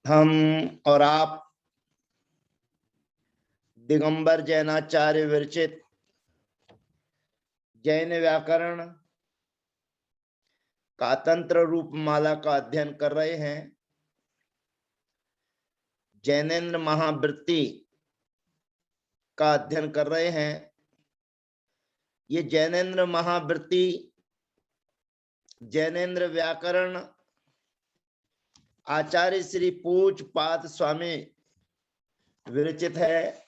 हम और आप दिगंबर जैनाचार्य विरचित जैन व्याकरण का तंत्र रूप माला का अध्ययन कर रहे हैं। जैनेन्द्र महावृत्ति का अध्ययन कर रहे हैं। ये जैनेन्द्र महावृत्ति जैनेन्द्र व्याकरण आचार्य श्री पूज्यपाद स्वामी विरचित है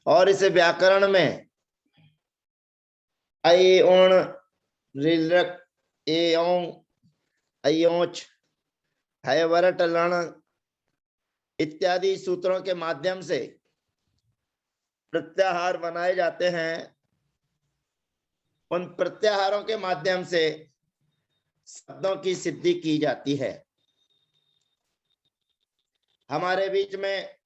और इस व्याकरण में ऐ ओण ऋलक एओं अयोच है वरट लण इत्यादि सूत्रों के माध्यम से प्रत्याहार बनाए जाते हैं। उन प्रत्याहारों के माध्यम से शब्दों की सिद्धि की जाती है। हमारे बीच में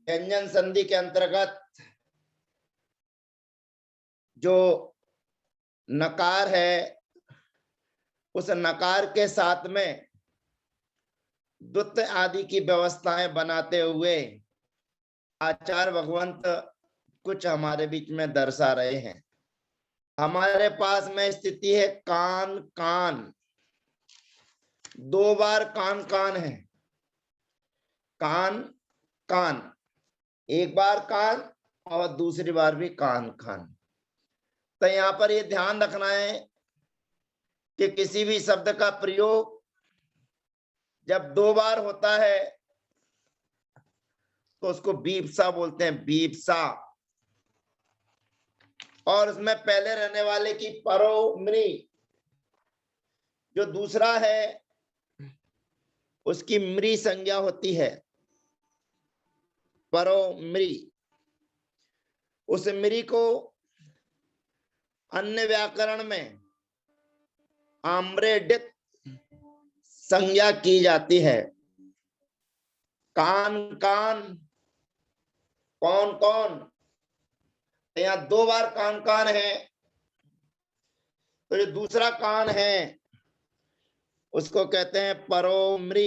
व्यंजन संधि के अंतर्गत जो नकार है, उस नकार के साथ में द्वुत आदि की व्यवस्थाएं बनाते हुए आचार्य भगवंत कुछ हमारे बीच में दर्शा रहे हैं। हमारे पास में स्थिति है कान कान, दो बार कान कान है। कान कान, एक बार कान और दूसरी बार भी कान कान। तो यहाँ पर ये ध्यान रखना है कि किसी भी शब्द का प्रयोग जब दो बार होता है तो उसको बीपसा बोलते हैं, बीपसा। और उसमें पहले रहने वाले की परो मृ, जो दूसरा है उसकी मृ संज्ञा होती है, परो मृ। उस मृ को अन्य व्याकरण में आम्रेडित संज्ञा की जाती है। कान कान, कौन कौन, यहाँ दो बार कान कान है, तो जो दूसरा कान है उसको कहते हैं परोमृ।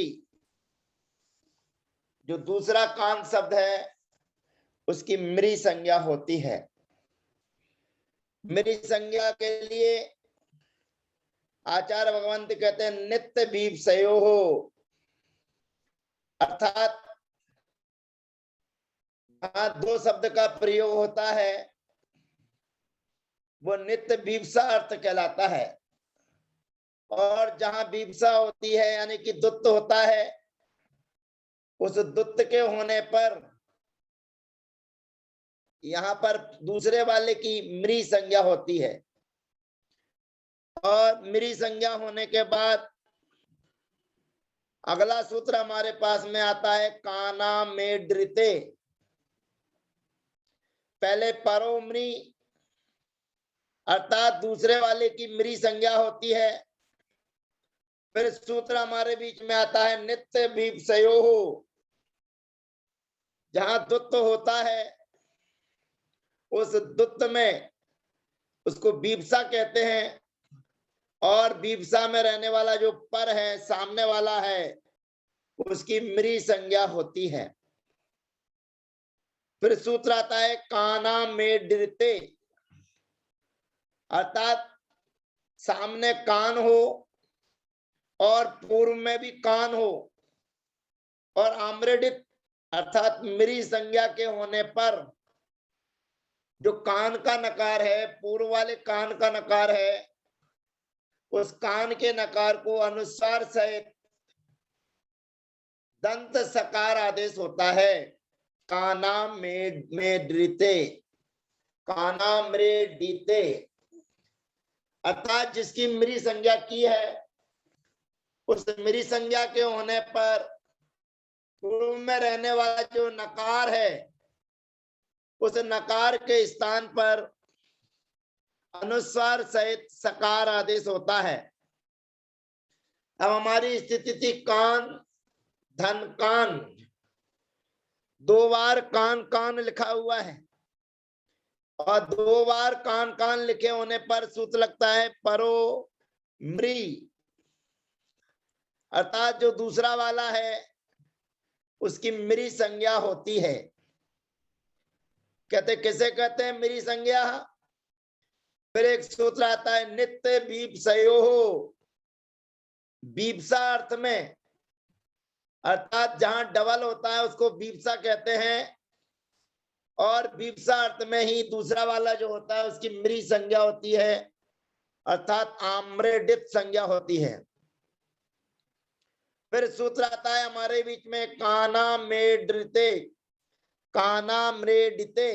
जो दूसरा कान शब्द है उसकी मृ संज्ञा होती है। मृ संज्ञा के लिए आचार्य भगवंत कहते हैं नित्य बीपसयो हो, अर्थात जहां दो शब्द का प्रयोग होता है वो नित्य बीपसा अर्थ कहलाता है। और जहां बीपसा होती है यानी कि दुत्त होता है, उस दुत्त के होने पर यहाँ पर दूसरे वाले की मृ संज्ञा होती है। और मृ संज्ञा होने के बाद अगला सूत्र हमारे पास में आता है काना मेड्रिते। पहले परोमृ अर्थात दूसरे वाले की मृ संज्ञा होती है। फिर सूत्र हमारे बीच में आता है नित्य बीपसयो हो, जहां दुत्त होता है उस दुत्त में उसको बीपसा कहते हैं। और बीपसा में रहने वाला जो पर है, सामने वाला है, उसकी मृ संज्ञा होती है। फिर सूत्र आता है काना मेड्रिते, अर्थात सामने कान हो और पूर्व में भी कान हो और आम्रेडित अर्थात मृ संज्ञा के होने पर जो कान का नकार है, पूर्व वाले कान का नकार है, उस कान के नकार को अनुस्वार सहित दंत सकार आदेश होता है। काना मेड्रिते, काना मृडिते, अर्थात जिसकी मृ संज्ञा की है उस मृ संज्ञा के होने पर पूर्व में रहने वाला जो नकार है उस नकार के स्थान पर अनुस्वार सहित सकार आदेश होता है। अब हमारी स्थिति थी कान धन कान, दो बार कान कान लिखा हुआ है। और 2 बार कान कान लिखे होने पर सूत्र लगता है परो मृ, अर्थात जो दूसरा वाला है उसकी मृ संज्ञा होती है। कहते किसे कहते हैं मृ संज्ञा? फिर एक सूत्र आता है नित्य बीपसयो, बीपसा अर्थ में, अर्थात जहां डबल होता है उसको बीपसा कहते हैं, और बीपसा अर्थ में ही दूसरा वाला जो होता है उसकी मृ संज्ञा होती है, अर्थात आम्रेडित संज्ञा होती है। फिर सूत्र आता है हमारे बीच में काना मेड्रिते, काना मृडिते,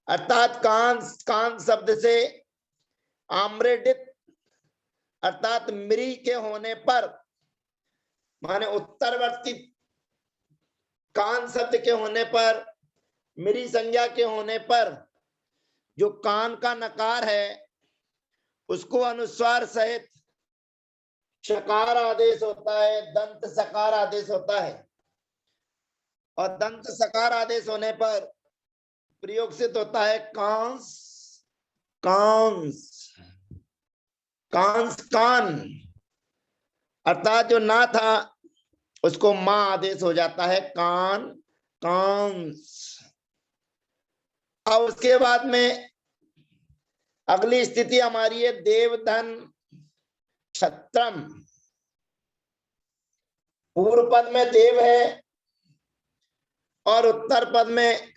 अर्थात कान, कान शब्द से आम्रेडित अर्थात मृ के होने पर, माने उत्तरवर्ती कान शब्द के होने पर, मृ संज्ञा के होने पर जो कान का नकार है उसको अनुस्वार सहित शकार आदेश होता है, दंत सकार आदेश होता है, और दंत सकार आदेश होने पर प्रयोग सिद्ध होता है कांस, कांस, कांस कान, अर्थात जो ना था उसको मां आदेश हो जाता है कान, कांस। अब उसके बाद में अगली स्थिति हमारी है देवधन छत्रम। पूर्व पद में देव है और उत्तर पद में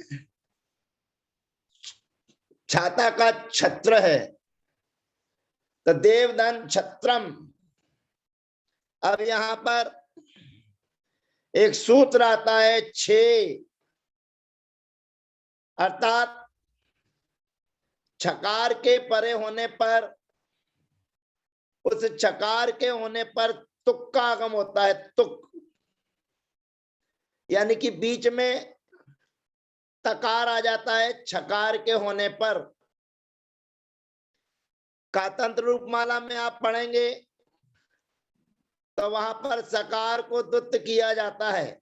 छाता का छत्र है, तो देवधन छत्रम। अब यहां पर एक सूत्र आता है 6, अर्थात छकार के परे होने पर, उस छकार के होने पर तुक का आगम होता है, तुक, यानी कि बीच में तकार आ जाता है छकार के होने पर। कातंत्र रूपमाला में आप पढ़ेंगे तो वहां पर सकार को दुत्त किया जाता है,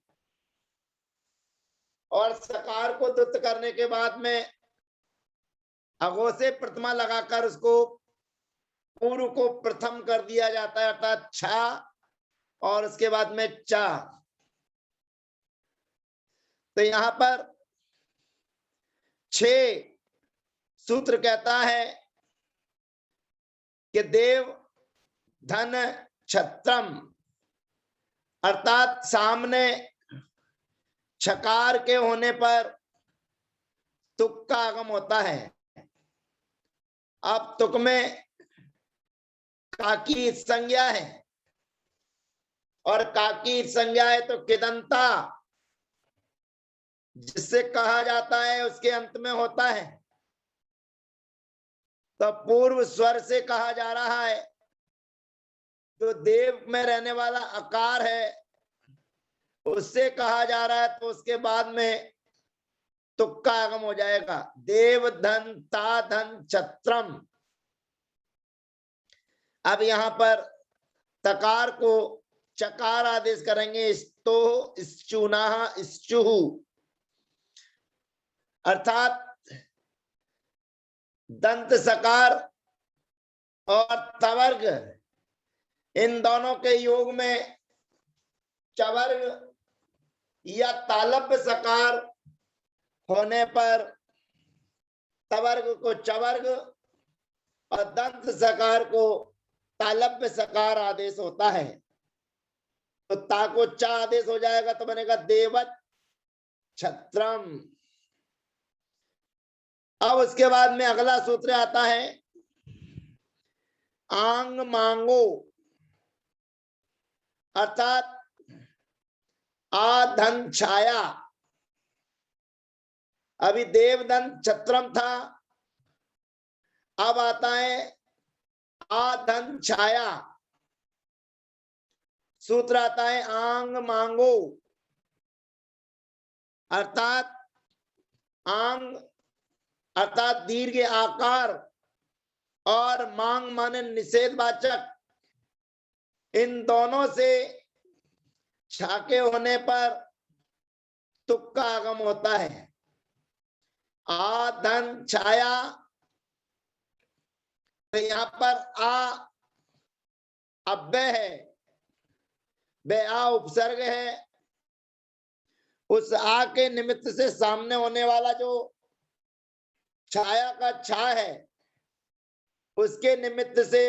और सकार को दुत्त करने के बाद में अगो से प्रथमा लगाकर उसको पूर्व को प्रथम कर दिया जाता है, अर्थात छा और उसके बाद में चा। तो यहां पर 6 सूत्र कहता है कि देव धन छत्रम, अर्थात सामने छकार के होने पर तुक का आगम होता है। अब तुक में काकी संज्ञा है, और काकी संज्ञा है तो किदंता जिससे कहा जाता है उसके अंत में होता है, तो पूर्व स्वर से कहा जा रहा है, तो देव में रहने वाला अकार है उससे कहा जा रहा है, तो उसके बाद में तुक्का आगम हो जाएगा, देव धन ता धन छत्रम। अब यहां पर तकार को चकार आदेश करेंगे, स्तो इश्चुना इश्चुहु, अर्थात दंत सकार और तवर्ग इन दोनों के योग में चवर्ग या तालब्य सकार होने पर तवर्ग को चवर्ग और दंत सकार को तालब्य सकार आदेश होता है, तो ता को चा आदेश हो जाएगा तो बनेगा देवत छत्रम। अब उसके बाद में अगला सूत्र आता है आंग मांगो, अर्थात आधन छाया। अभी देवधन छत्रम था, अब आता है आधन छाया। सूत्र आता है आंग मांगो, अर्थात आंग अर्थात दीर्घ आकार और मांग माने निषेधवाचक, इन दोनों से छाके होने पर तुक का आगम होता है। आ धन छाया, तो यहां पर आ अव्यय है, बे आ उपसर्ग है। उस आ के निमित्त से सामने होने वाला जो छाया का छा है, उसके निमित्त से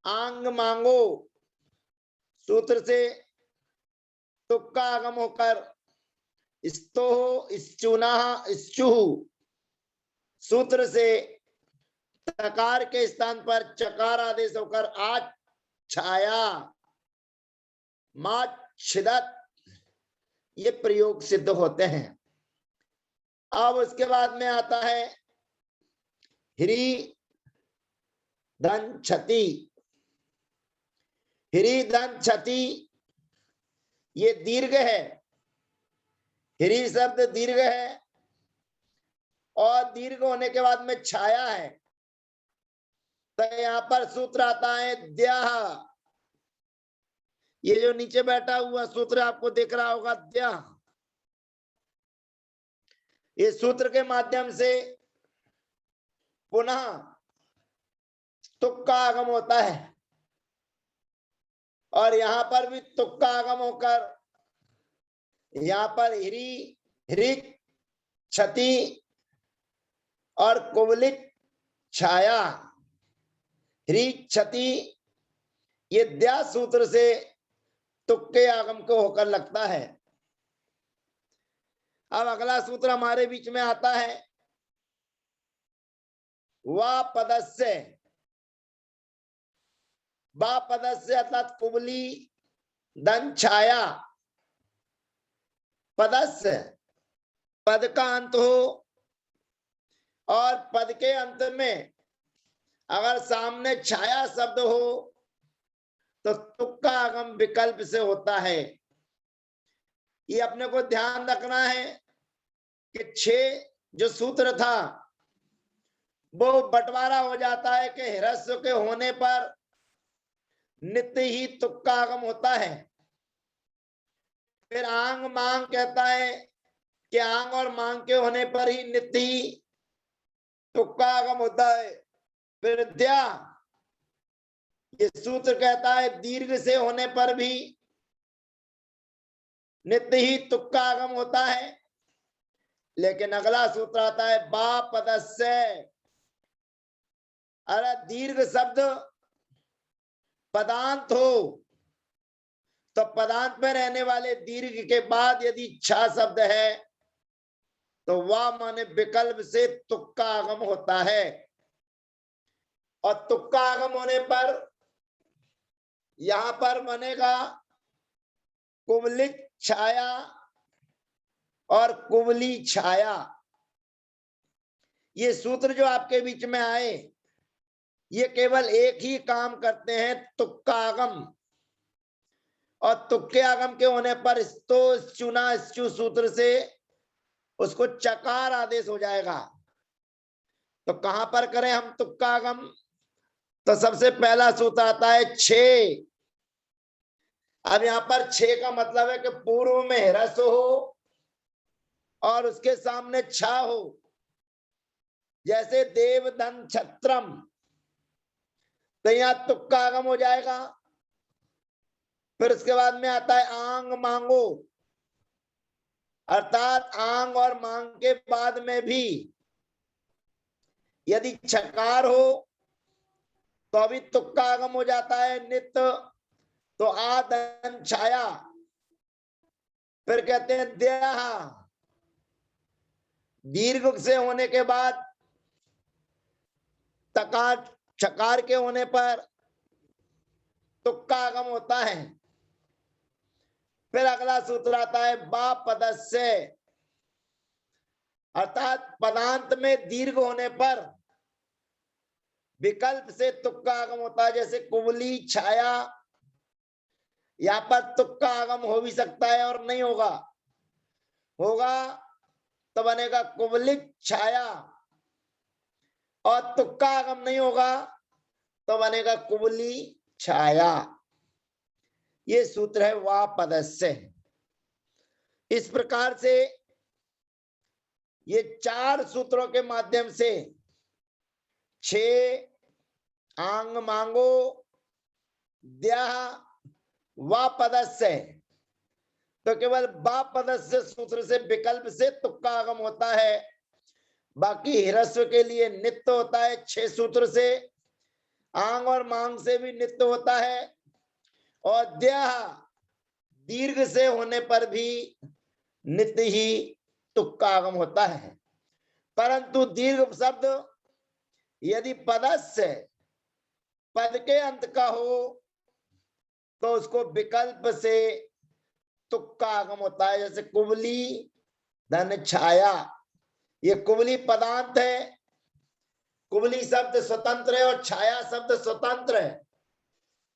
आंग मांगो सूत्र से तुक का आगम होकर स्तो इश्चुना इश्चुह सूत्र से तकार के स्थान पर चकार आदेश होकर आज छाया माच्छिदत ये प्रयोग सिद्ध होते हैं। अब उसके बाद में आता है ह्री धन क्षति। ह्री धन क्षति ये दीर्घ है, ह्री शब्द दीर्घ है और दीर्घ होने के बाद में छाया है, तो यहां पर सूत्र आता है द्यः। ये जो नीचे बैठा हुआ सूत्र आपको दिख रहा होगा द्यः, इस सूत्र के माध्यम से पुनः तुक का आगम होता है और यहां पर भी तुक का आगम होकर यहां पर ह्री ह्रिक क्षति और कुवलिक छाया ह्री क्षति ये द्या सूत्र से तुक के आगम को होकर लगता है। अब अगला सूत्र हमारे बीच में आता है वा पदस्य। वा पदस्य अर्थात कुबली धन छाया। पदस्य पद का अंत हो और पद के अंत में अगर सामने छाया शब्द हो तो तुक का आगम विकल्प से होता है। ये अपने को ध्यान रखना है कि 6 जो सूत्र था वो बंटवारा हो जाता है कि ह्रस्व के होने पर नित्य ही तुक का आगम होता है। फिर आंग मांग कहता है कि आंग और मांग के होने पर ही नित्य ही तुक का आगम होता है। फिर द्या ये सूत्र कहता है दीर्घ से होने पर भी नित्य ही तुक का आगम होता है। लेकिन अगला सूत्र आता है बा पदस्य। अरे दीर्घ शब्द पदांत हो तो पदांत में रहने वाले दीर्घ के बाद यदि छा शब्द है तो वह माने विकल्प से तुक का आगम होता है। और तुक का आगम होने पर यहां पर बनेगा कुबलिक छाया और कुबली छाया। ये सूत्र जो आपके बीच में आए ये केवल एक ही काम करते हैं तुक का आगम। और तुक के आगम के होने पर स्तो चुना स्तु सूत्र से उसको चकार आदेश हो जाएगा। तो कहां पर करें हम तुक का आगम? तो सबसे पहला सूत्र आता है 6। अब यहां पर 6 का मतलब है कि पूर्व में ह्रस्व हो और उसके सामने छा हो, जैसे देवधन छत्रम, तो यहां तुक का आगम हो जाएगा। फिर उसके बाद में आता है आंग मांगो, अर्थात आंग और मांग के बाद में भी यदि छकार हो तो अभी तुक का आगम हो जाता है नित्य, तो आधन छाया। फिर कहते हैं द्या, दीर्घ से होने के बाद तकार छकार के होने पर तुक का आगम होता है। फिर अगला सूत्र आता है बा पदस्य, अर्थात पदांत में दीर्घ होने पर विकल्प से तुक का आगम होता है, जैसे कुबली छाया। यहां पर तुक का आगम हो भी सकता है और नहीं होगा, होगा तो बनेगा कुबलिक छाया, और तुक का आगम नहीं होगा तो बनेगा कुबली छाया। ये सूत्र है वा पदस्य। इस प्रकार से ये 4 सूत्रों के माध्यम से 6 आंग मांगो द्या व पदस्य, तो केवल बा पदस्य सूत्र से विकल्प से तुक्का आगम होता है। बाकी ह्रस्व के लिए नित्य होता है 6 सूत्र से, आंग और मांग से भी नित्य होता है, और द्या दीर्घ से होने पर भी नित्य ही तुक्का आगम होता है। परंतु दीर्घ शब्द यदि पदस्य पद के अंत का हो तो उसको विकल्प से तुक्का आगम होता है। जैसे कुबली धन छाया, ये कुबली पदांत है, कुबली शब्द स्वतंत्र है और छाया शब्द स्वतंत्र है,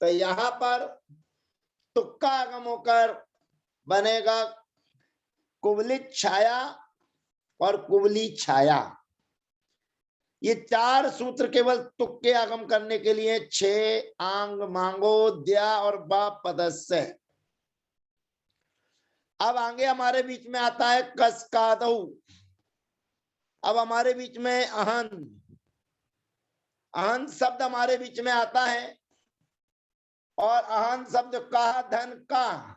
तो यहां पर तुक्का आगम होकर बनेगा कुबलित छाया और कुबली छाया। ये 4 सूत्र केवल तुक्के आगम करने के लिए 6 आंग मांगो द्या और बा पदस्य। अब आगे हमारे बीच में आता है कसकादऊ। अब हमारे बीच में अहन, अहन शब्द हमारे बीच में आता है, और अहन शब्द कहा धन का,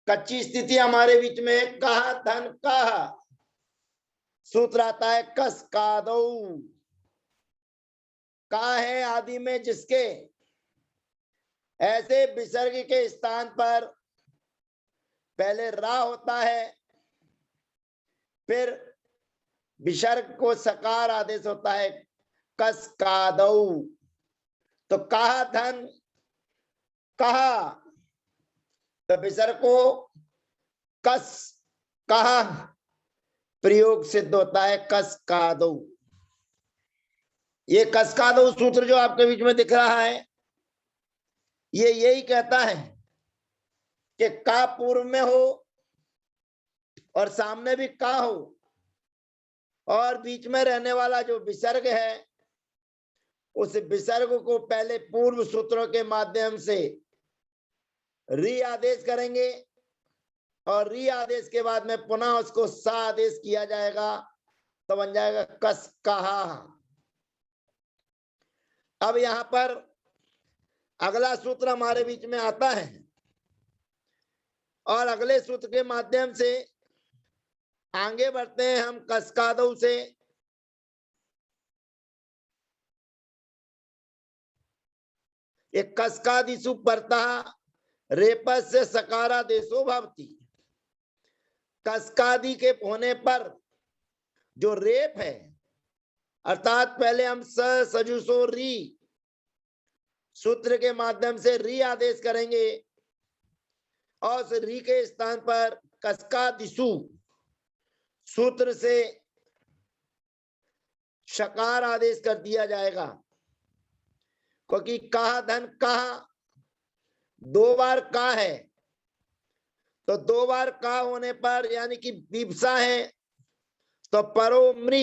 कच्ची स्थिति हमारे बीच में कहा धन का, सूत्र आता है कसकादऊ। का है आदि में जिसके, ऐसे विसर्ग के स्थान पर पहले रा होता है, फिर विसर्ग को सकार आदेश होता है कसकादऊ। तो कहा धन कहा, तो विसर्ग को कस कहा प्रयोग सिद्ध होता है कसकादऊ। ये कसकादऊ सूत्र जो आपके बीच में दिख रहा है, ये यही कहता है कि का पूर्व में हो और सामने भी का हो, और बीच में रहने वाला जो विसर्ग है उस विसर्ग को पहले पूर्व सूत्रों के माध्यम से री आदेश करेंगे, और री आदेश के बाद में पुनः उसको सा आदेश किया जाएगा, तो बन जाएगा कस कहा। अब यहां पर अगला सूत्र हमारे बीच में आता है, और अगले सूत्र के माध्यम से आगे बढ़ते हैं हम कसकादऊ से। एक कसकादिषु परतः रेपस्य सकारादेशो भवति। कसकादि के होने पर जो रेप है, अर्थात पहले हम सजुसो री सूत्र के माध्यम से री आदेश करेंगे, और उस री के स्थान पर कसकादिषु सूत्र से शकार आदेश कर दिया जाएगा, क्योंकि कहा धन कहा 2 बार का है, तो 2 बार का होने पर यानी कि विप्सा है, तो परोमृ,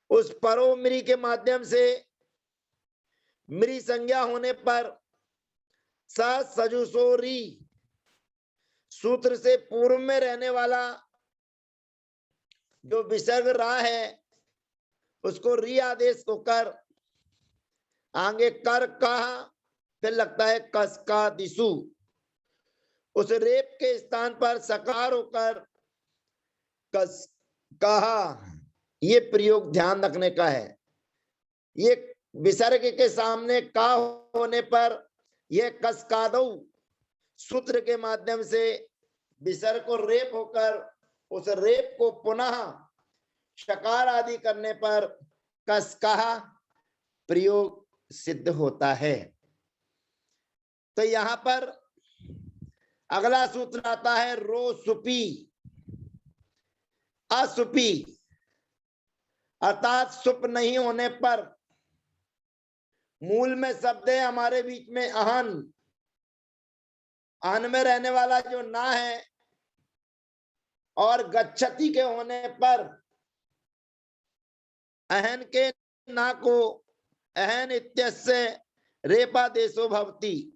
उस परोमृ के माध्यम से मृ संज्ञा होने पर सजुसोरी सूत्र से पूर्व में रहने वाला जो विसर्ग रा है उसको री आदेश होकर आगे कर कहा, फिर लगता है कसकादिषु, उस रेप के स्थान पर सकार होकर कस कहा। ये प्रयोग ध्यान रखने का है। ये विसर्ग के सामने का होने पर यह कसकादऊ सूत्र के माध्यम से विसर्ग को रेप होकर उस रेप को पुनः शकार आदि करने पर कसकहा प्रयोग सिद्ध होता है। तो यहां पर अगला सूत्र आता है रोसुपी असुपी, अर्थात सुप नहीं होने पर मूल में शब्द है हमारे बीच में अहन, अहन में रहने वाला जो ना है, और गच्छति के होने पर अहन के ना को अहन इत्यस्य रेपादेशो भवति।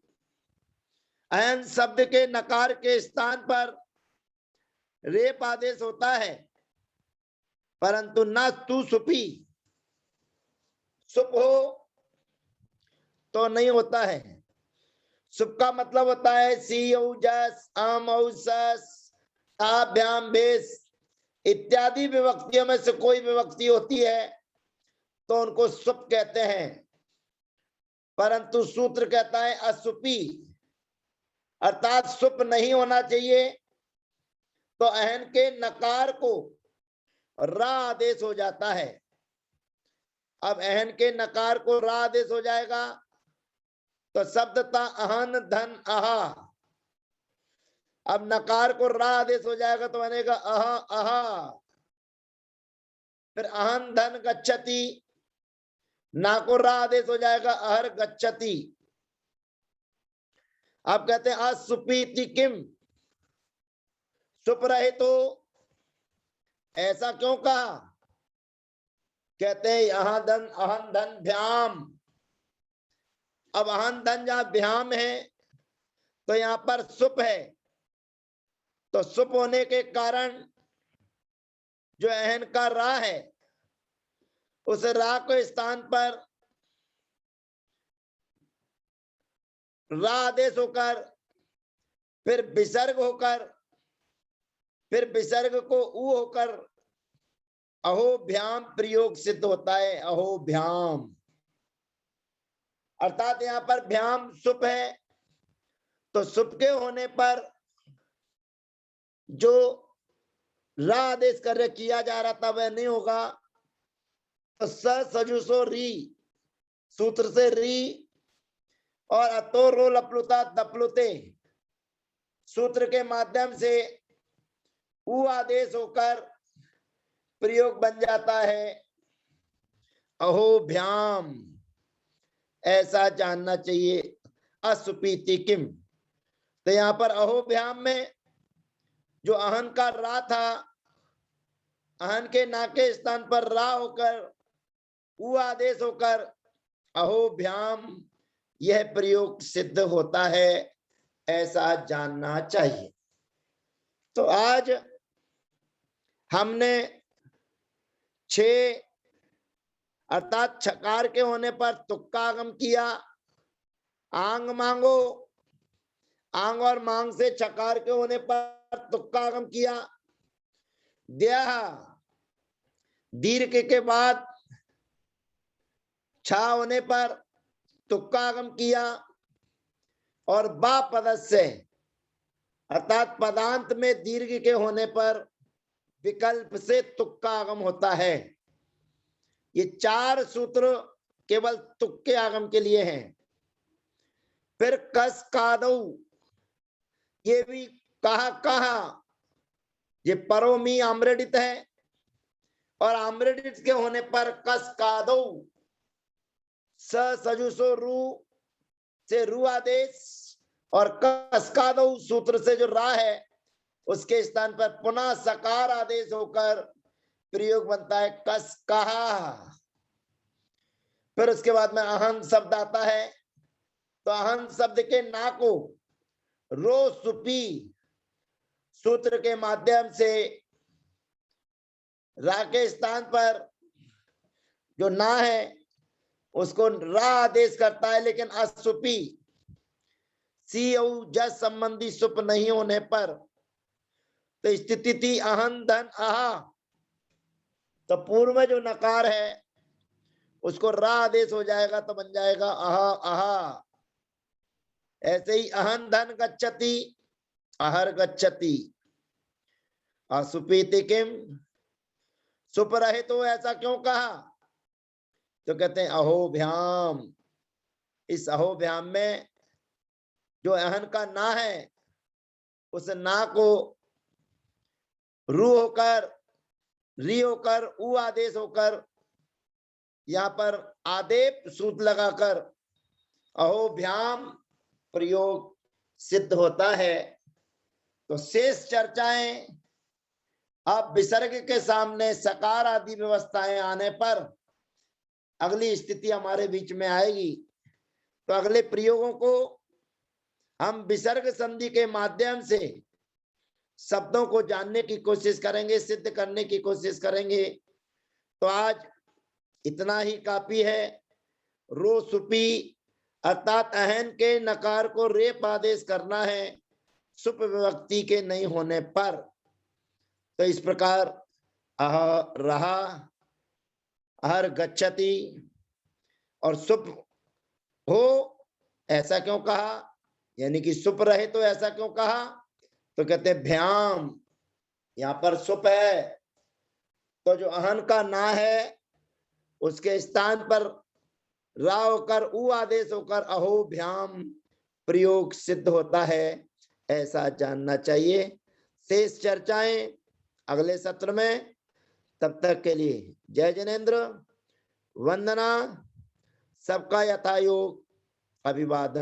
अहन शब्द के नकार के स्थान पर रेप आदेश होता है, परंतु ना तू सुपी, सुप हो तो नहीं होता है। सुप का मतलब होता है सी औ जस आम औ सस आभ्याम बेस इत्यादि विभक्तियों में से कोई विभक्ति होती है तो उनको सुप कहते हैं। परंतु सूत्र कहता है असुपी, अर्थात सुप नहीं होना चाहिए। तो अहन के नकार को रा आदेश हो जाता है। अब अहन के नकार को रा आदेश हो जाएगा तो शब्द था अहन धन अहा। अब नकार को रा आदेश हो जाएगा तो बनेगा अहा अहा। फिर अहन धन गच्छति, ना को रा आदेश हो जाएगा अहर गच्छति। आप कहते हैं असुपीति किम, सुप रहे तो ऐसा क्यों कहा? कहते हैं यहाँ धन अहन धन भ्याम। अब अहन धन जहां भ्याम है तो यहां पर सुप है, तो सुप होने के कारण जो अहन का रा है उस रा को स्थान पर रा आदेश होकर फिर विसर्ग होकर फिर विसर्ग को ऊ होकर अहोभ्याम प्रयोग सिद्ध होता है। अहोभ्याम अर्थात यहां पर भ्याम सुप है तो सुप के होने पर जो रा आदेश कार्य किया जा रहा था वह नहीं होगा। तो सजुसो री सूत्र से री और अतो रो लपलुता दपलुते सूत्र के माध्यम से ऊ आदेश होकर प्रयोग बन जाता है अहोभ्याम। ऐसा जानना चाहिए असुपीति किम। तो यहां पर अहोभ्याम में जो अहन का रा था, अहन के ना के स्थान पर रा होकर ऊ आदेश होकर अहोभ्याम यह प्रयोग सिद्ध होता है, ऐसा जानना चाहिए। तो आज हमने 6 अर्थात छकार के होने पर तुक्का आगम किया। आंग मांगो, आंग और मांग से छकार के होने पर तुक्का आगम किया। द्या दीर्घ के बाद छा होने पर तुक्का आगम किया। और बा पदस्य अर्थात पदांत में दीर्घ के होने पर विकल्प से तुक्का आगम होता है। ये 4 सूत्र केवल तुक्के आगम के लिए हैं। फिर कस कादौ, ये भी कहा ये परोमी आम्रडित है और आम्रडित के होने पर कस कादौ सजुसो रू से रू आदेश और कस कादौ सूत्र से जो रा है उसके स्थान पर पुनः सकार आदेश होकर प्रयोग बनता है कस कहा। फिर उसके बाद में अहन शब्द आता है तो अहन शब्द के ना को रो सुपी सूत्र के माध्यम से रा के स्थान पर जो ना है उसको रा आदेश करता है। लेकिन असुपी सी औ जस संबंधी सुप नहीं होने पर तो स्थिति थी अहन धन अहा। तो पूर्व में जो नकार है उसको रा आदेश हो जाएगा तो बन जाएगा अहा अहा। ऐसे ही अहन धन गच्छति अहर गच्छति। असुपीति किम, सुप रहे तो ऐसा क्यों कहा? तो कहते हैं अहोभ्याम। इस अहोभ्याम में जो अहन का ना है उस ना को रू होकर री होकर ऊ आदेश होकर यहाँ पर आदेप सूत्र लगाकर अहोभ्याम प्रयोग सिद्ध होता है। तो शेष चर्चाएं अब विसर्ग के सामने सकार आदि व्यवस्थाएं आने पर अगली स्थिति हमारे बीच में आएगी। तो अगले प्रयोगों को हम विसर्ग संधि के माध्यम से शब्दों को जानने की कोशिश करेंगे, सिद्ध करने की कोशिश करेंगे। तो आज इतना ही काफी है। रो सुपी अर्थात अहन के नकार को रेप आदेश करना है सुप विभक्ति के नहीं होने पर। तो इस प्रकार अह रहा, हर गच्छति और सुप हो ऐसा क्यों कहा, यानी कि सुप रहे तो ऐसा क्यों कहा, तो कहते भ्याम, यहां पर सुप है तो जो अहन का ना है उसके स्थान पर रा होकर उ आदेश होकर अहो भ्याम प्रयोग सिद्ध होता है, ऐसा जानना चाहिए। शेष चर्चाएं अगले सत्र में। तब तक के लिए जय जिनेन्द्र, वंदना, सबका यथायोग अभिवादन।